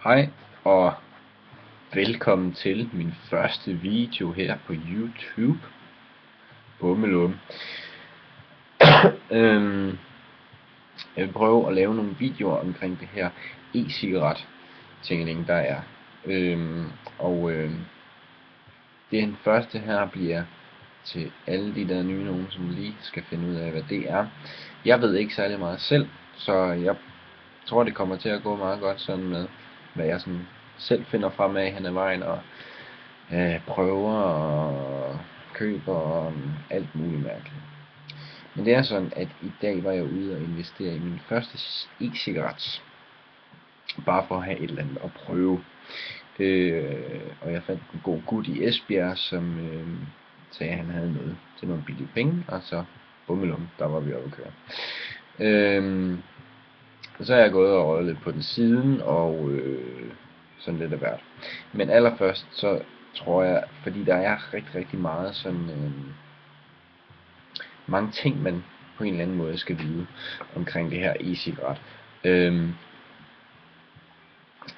Hej og velkommen til min første video her på YouTube. Bummelum. Jeg vil prøve at lave nogle videoer omkring det her e-cigaret tingling der er. Den første her bliver til alle de der nye nogen, som lige skal finde ud af hvad det er. Jeg ved ikke særlig meget selv, så jeg tror det kommer til at gå meget godt sådan med hvad jeg sådan selv finder frem af hen ad vejen og prøver og køber og alt muligt mærkeligt. Men det er sådan, at i dag var jeg ude og investere i min første e-cigaret. Bare for at have et eller andet at prøve. Og jeg fandt en god gut i Esbjerg, som sagde, at han havde noget til nogle billige penge. Og så bummelum, der var vi oppe at køre. Så er jeg gået og røget lidt på den siden, og sådan lidt af hvert. Men allerførst, så tror jeg, fordi der er rigtig meget sådan mange ting, man på en eller anden måde skal vide omkring det her e-cigaret.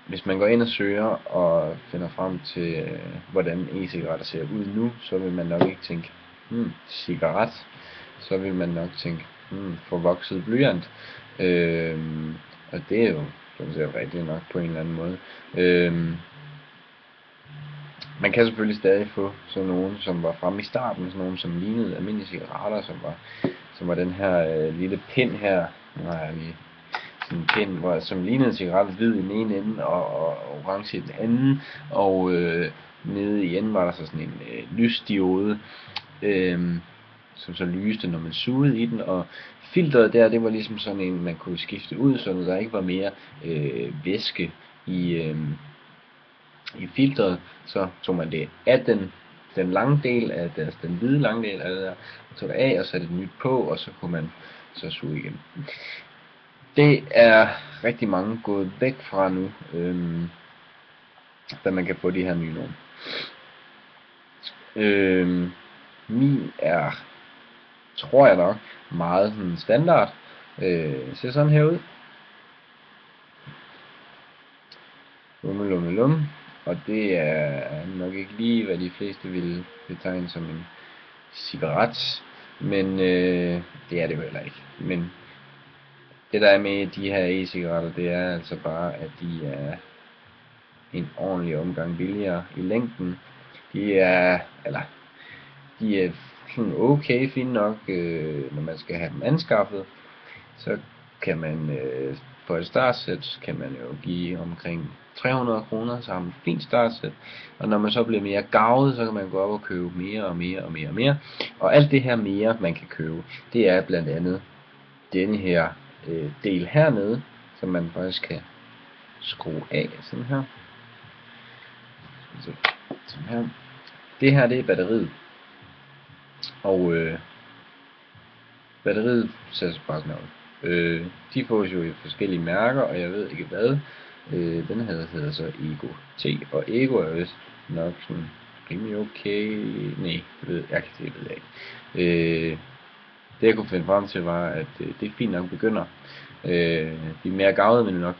Hvis man går ind og søger og finder frem til hvordan e-cigaretter ser ud nu, så vil man nok ikke tænke cigaret. Så vil man nok tænke forvokset blyant. Og det er jo sådan set rigtigt nok på en eller anden måde. Man kan selvfølgelig stadig få sådan nogen, som var fremme i starten, sådan nogen, som lignede almindelige cigaretter, som var den her lille pind her. Nu har jeg lige sådan en pind, som lignede en cigaret, hvid i den ene ende og orange i den anden, og nede i enden var der så sådan en lysdiode, som så lyste, når man sugede i den, og filteret der, det var ligesom sådan en, man kunne skifte ud, så der ikke var mere væske i filteret. Så tog man det af den lange del af det, altså den hvide lange del af det der, og tog det af og satte et nyt på, og så kunne man så suge igen. Det er rigtig mange gået væk fra nu, da man kan få de her nye nogen. Min er, tror jeg nok, meget sådan standard. Ser sådan her ud. Lummelum. Og det er nok ikke lige, hvad de fleste ville betegne som en cigaret. Men det er det jo heller ikke. Men det der er med de her e-cigaretter, det er altså bare, at de er en ordentlig omgang billigere i længden. De er sådan okay fint nok, når man skal have dem anskaffet. Så kan man for et startsæt kan man jo give omkring 300 kroner, så har man et fint startsæt. Og når man så bliver mere garvet, så kan man gå op og købe mere og mere. Og alt det her mere man kan købe, det er blandt andet denne her del hernede, som man faktisk kan skrue af sådan her. Sådan her. Det her, det er batteriet. Og batteriet ser så bare sådan ud. De fås jo i forskellige mærker, og jeg ved ikke hvad. Den her hedder så Ego T, og Ego er vist nok sådan rimelig okay. Nej, det ved jeg ikke. Det jeg kunne finde frem til var, at det er fint nok begynder. De mere gavede vil nok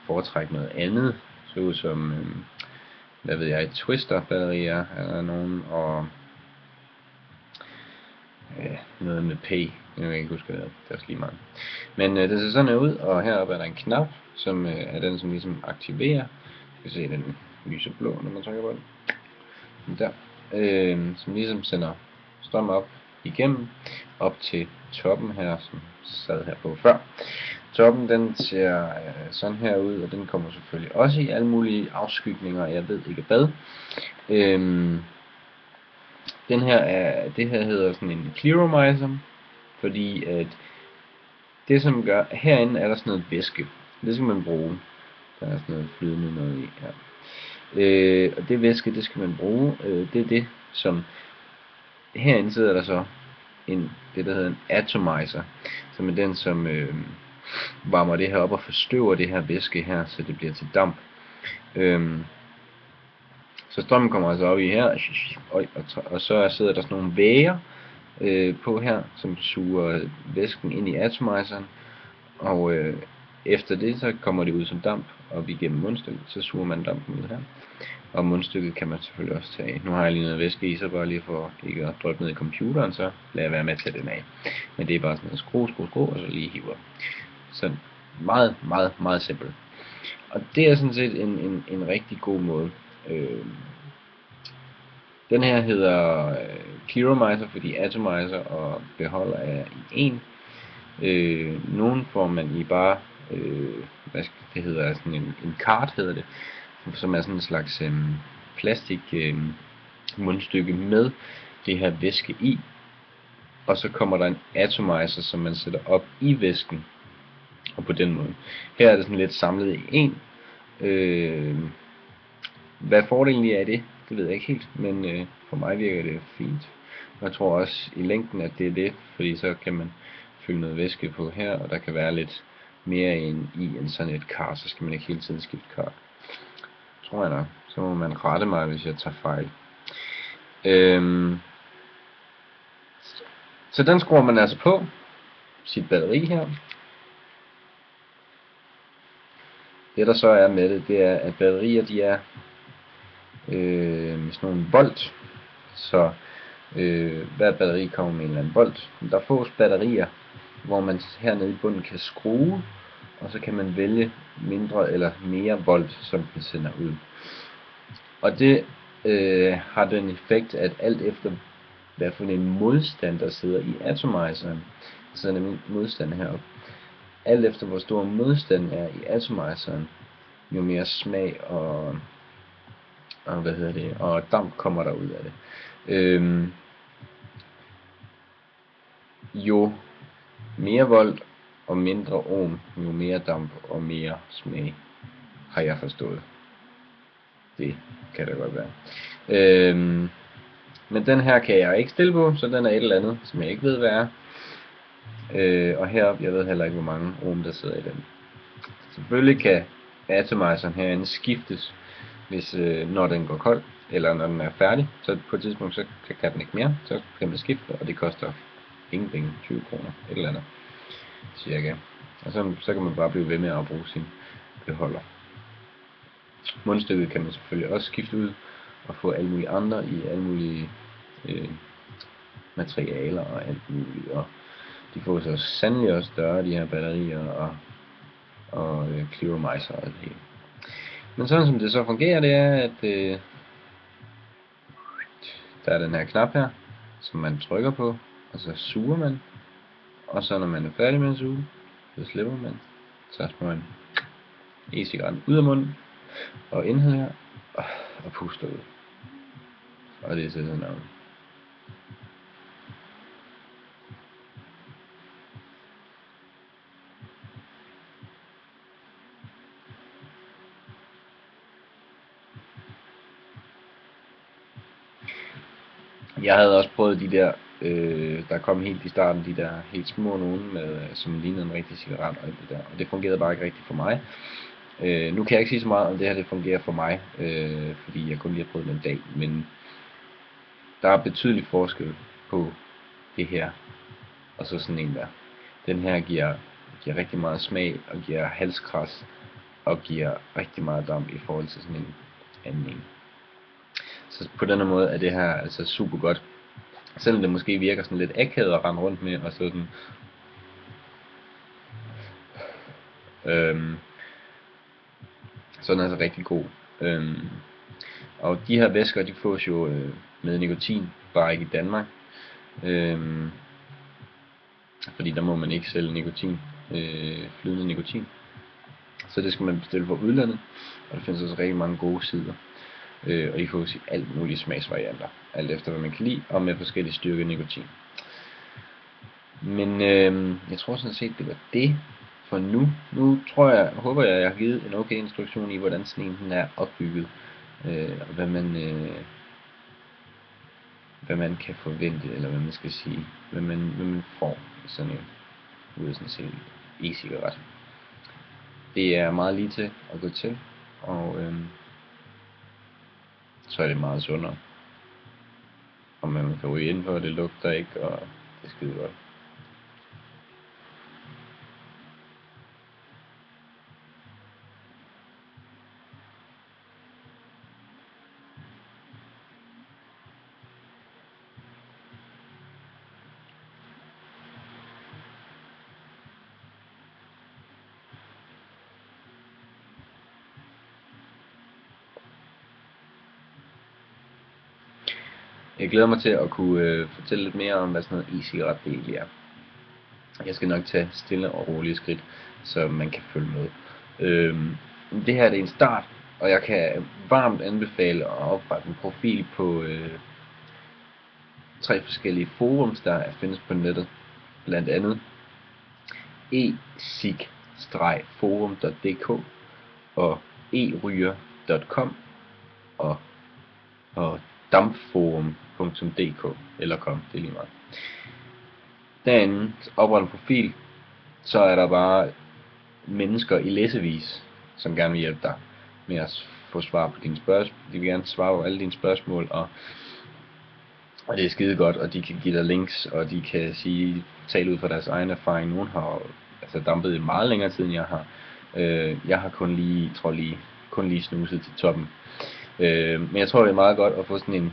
foretrække noget andet, så som hvad ved jeg, Twister batterier eller nogen, og noget med P. Jeg kan ikke huske det, det er også lige meget. Men det ser sådan ud, og heroppe er der en knap, som er den, som ligesom aktiverer. Du kan se, den lyser blå, når man trykker på den. Der. Som ligesom sender strøm op igennem, op til toppen her, som sad her på før. Toppen, den ser sådan her ud, og den kommer selvfølgelig også i alle mulige afskygninger, jeg ved ikke hvad. Det her hedder sådan en clearomizer, fordi at det som gør, herinde er der sådan noget væske, det skal man bruge, der er sådan noget flydende noget i her. Og det væske, det skal man bruge, det er det som, herinde sidder der så det der hedder en atomizer, som er den som varmer det her op og forstøver det her væske her, så det bliver til damp. Så strømmen kommer altså op i her, og så sidder der sådan nogle væger på her, som suger væsken ind i atomizeren, og efter det, så kommer det ud som damp op igennem mundstykket, så suger man dampen ud her. Og mundstykket kan man selvfølgelig også tage. Nu har jeg lige noget væske i, så bare lige for ikke at dryppe ned i computeren, så lader jeg være med at tage den af. Men det er bare sådan noget skru, og så lige hiver. Så meget, meget, meget simpelt. Og det er sådan set en rigtig god måde. Den her hedder Clearomizer, fordi atomizer og beholder er i en. Nogen får man i bare, det hedder sådan en kart hedder det, som er sådan en slags plastik mundstykke med det her væske i, og så kommer der en atomizer, som man sætter op i væsken, og på den måde. Her er det sådan lidt samlet i en. Hvad fordelen lige er i det, det ved jeg ikke helt, men for mig virker det fint. Jeg tror også i længden, at det er det, fordi så kan man fylde noget væske på her, og der kan være lidt mere end sådan et kar, så skal man ikke hele tiden skifte kar. Tror jeg nok. Så må man rette mig, hvis jeg tager fejl. Så den skruer man altså på sit batteri her. Det der så er med det, det er, at batterier de er sådan nogle volt. Så hver batteri kommer med en eller anden volt. Der fås batterier, hvor man hernede i bunden kan skrue, og så kan man vælge mindre eller mere volt, som den sender ud. Og det har den effekt, at alt efter hvad for en modstand der sidder i atomizeren, der sidder nemlig modstand heroppe, alt efter hvor stor modstand er i atomizeren, jo mere smag og og damp kommer der ud af det. Jo mere volt og mindre ohm, jo mere damp og mere smag, har jeg forstået. Det kan det godt være. Men den her kan jeg ikke stille på, så den er et eller andet, som jeg ikke ved hvad er. Og heroppe, jeg ved heller ikke hvor mange ohm der sidder i den. Selvfølgelig kan atomizeren herinde skiftes, hvis når den går kold, eller når den er færdig, så på et tidspunkt så kan den ikke mere, så kan man skifte, og det koster ingen penge, 20 kroner, et eller andet, cirka. Og så kan man bare blive ved med at bruge sin beholder. Mundstykket kan man selvfølgelig også skifte ud, og få alle mulige andre i alle mulige materialer og alt muligt, og de får så sandelig også større, de her batterier og Clearomizer og det hele. Men sådan som det så fungerer, det er, at der er den her knap her, som man trykker på, og så suger man, og så når man er færdig med at suge, så slipper man, så smører man e-cigaretten ud af munden, og inhalerer, og puster ud. Og det er sådan noget. Jeg havde også prøvet de der, der kom helt i starten, de der helt små nogen, som lignede en rigtig cigaret og alt det der. Og det fungerede bare ikke rigtigt for mig. Nu kan jeg ikke sige så meget om det her, det fungerer for mig, fordi jeg kun lige har prøvet den en dag. Men der er betydelig forskel på det her, og så sådan en der. Den her giver rigtig meget smag, og giver halskras, og giver rigtig meget damp i forhold til sådan en anden en. Så på den måde er det her altså super godt. Selvom det måske virker sådan lidt akavet at rende rundt med, og sådan. Så den er altså rigtig god. Og de her væsker, de fås jo med nikotin, bare ikke i Danmark. Fordi der må man ikke sælge nikotin, flydende nikotin. Så det skal man bestille fra udlandet, og der findes også rigtig mange gode sider. Og I fås i alt mulige smagsvarianter, alt efter hvad man kan lide, og med forskellige styrke nikotin. Men jeg tror sådan set, det var det for nu. Nu håber jeg har givet en okay instruktion i, hvordan sådan en den er opbygget, og hvad man kan forvente, eller hvad man skal sige, hvad man får sådan en ud af sådan set e-cigaret. Det er meget lige til at gå til, og så er det meget sundere. Og man kan ryge ind på, det lugter ikke, og det er skide godt. Jeg glæder mig til at kunne fortælle lidt mere om, hvad sådan noget e-cigaret det egentlig er. Jeg skal nok tage stille og rolige skridt, så man kan følge med. Det her det er en start, og jeg kan varmt anbefale at oprette en profil på 3 forskellige forums, der findes på nettet. Blandt andet ecig-forum.dk og eryger.com og dampforum.dk eller kom, det er lige meget. Derinde opretter en profil, så er der bare mennesker i læsevis, som gerne vil hjælpe dig med at få svar på dine spørgsmål. De vil gerne svare på alle dine spørgsmål, og det er skide godt, og de kan give dig links, og de kan tale ud fra deres egen erfaring. Nogen har altså dampet i meget længere tid, end jeg har. Jeg har kun lige snuset til toppen. Men jeg tror, det er meget godt at få sådan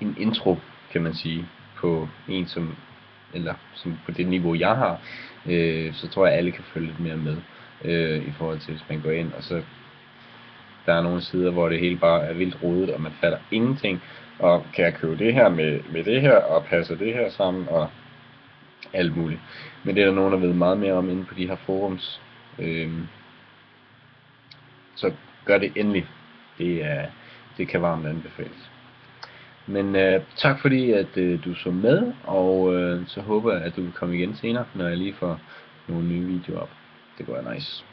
en intro, kan man sige, på en som på det niveau jeg har, så tror jeg alle kan følge lidt mere med, i forhold til hvis man går ind, og så der er nogle sider, hvor det hele bare er vildt rodet, og man fatter ingenting, og kan jeg købe det her med det her, og passer det her sammen, og alt muligt. Men det er der nogen, der ved meget mere om inde på de her forums, så gør det endelig. Det kan varmt anbefales. Men tak fordi at du så med, og så håber jeg at du vil komme igen senere, når jeg lige får nogle nye videoer op. Det går nice.